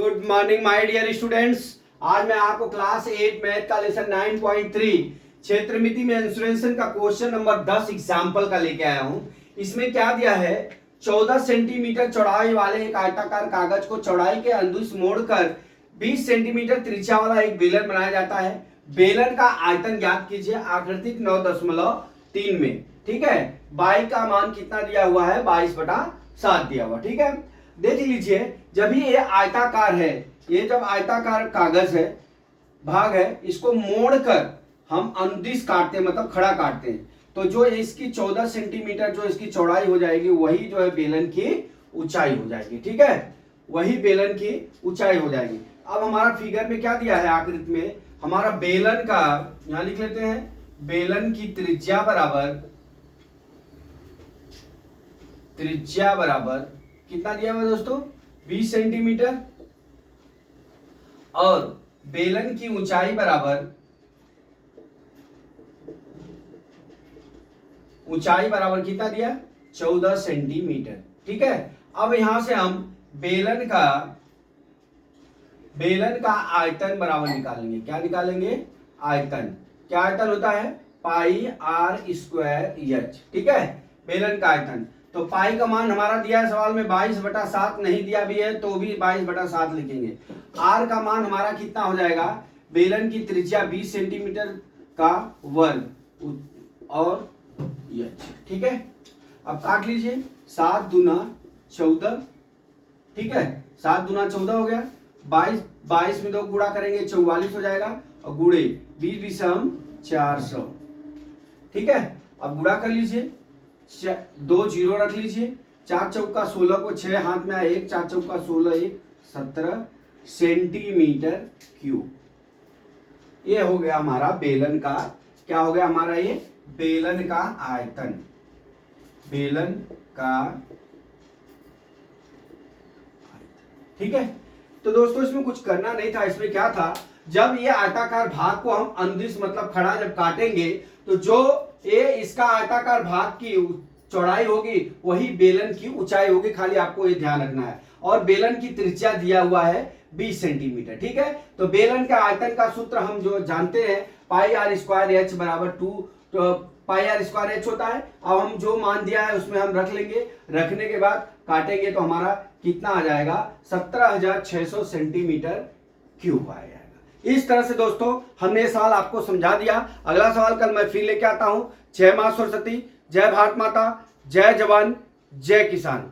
Good morning my dear students. आज मैं आपको क्लास 8 मैथ का लेसन 9.3 क्षेत्रमिति मेंसुरेशन का क्वेश्चन नंबर 10 एग्जाम्पल का लेके आया हूं। इसमें क्या दिया है, 14 सेंटीमीटर चौड़ाई वाले एक आयताकार कागज को चौड़ाई के अनुदिश मोड़कर 20 सेंटीमीटर त्रिज्या वाला एक बेलन बनाया जाता है। बेलन का आयतन ज्ञात कीजिए आकृतिक 9.3 में। ठीक है, बाई का मान कितना दिया हुआ है, 22/7 दिया हुआ। ठीक है, देख लीजिए, जब ये आयताकार है, ये जब आयताकार कागज है, भाग है, इसको मोड़कर हम अनुदिश काटते हैं, मतलब खड़ा काटते हैं, तो जो इसकी 14 सेंटीमीटर जो इसकी चौड़ाई हो जाएगी, वही जो है बेलन की ऊंचाई हो जाएगी। ठीक है, वही बेलन की ऊंचाई हो जाएगी। अब हमारा फिगर में क्या दिया है, आकृति में हमारा बेलन का, यहां लिख लेते हैं, बेलन की त्रिज्या बराबर कितना दिया हुआ दोस्तों, 20 सेंटीमीटर, और बेलन की ऊंचाई बराबर कितना दिया, 14 सेंटीमीटर। ठीक है, अब यहां से हम बेलन का आयतन बराबर निकालेंगे। क्या निकालेंगे, आयतन। क्या आयतन होता है, पाई आर स्क्वायर एच। ठीक है, बेलन का आयतन। तो पाई का मान हमारा दिया है सवाल में 22/7, नहीं दिया भी है तो भी 22/7 लिखेंगे। आर का मान हमारा कितना हो जाएगा, बेलन की त्रिज्या 20 सेंटीमीटर का वर्ग और एच। ठीक है, अब काट लीजिए, 7 दूना 14। ठीक है, 7 दूना 14 हो गया, 22 में 2 गुणा करेंगे 44 हो जाएगा, और गुणे 20 400। ठीक है, अब गुणा कर लीजिए, 2 जीरो रख लीजिए, 4 चौका 16 को 6 हाथ में आए, 1 4 चौका 16, 1 17 सेंटीमीटर क्यूब। ये हो गया हमारा बेलन का, क्या हो गया हमारा, ये बेलन का आयतन। बेलन का, ठीक है। तो दोस्तों इसमें कुछ करना नहीं था। इसमें क्या था, जब ये आयताकार भाग को हम अनुदिश मतलब खड़ा जब काटेंगे, तो जो ये इसका आयताकार भाग की चौड़ाई होगी, वही बेलन की ऊंचाई होगी। खाली आपको ये ध्यान रखना है। और बेलन की त्रिज्या दिया हुआ है 20 सेंटीमीटर। ठीक है, तो बेलन का आयतन का सूत्र हम जो जानते हैं, पाई आर स्क्वायर एच बराबर 2, तो पाई आर स्क्वायर एच होता है। अब हम जो मान दिया है उसमें हम रख लेंगे, रखने के बाद काटेंगे तो हमारा कितना आ जाएगा, 17,600 सेंटीमीटर क्यूब आएगा। इस तरह से दोस्तों हमने सवाल आपको समझा दिया। अगला सवाल कल मैं फिर लेके आता हूं। जय मां सरस्वती, जय भारत माता, जय जवान, जय किसान।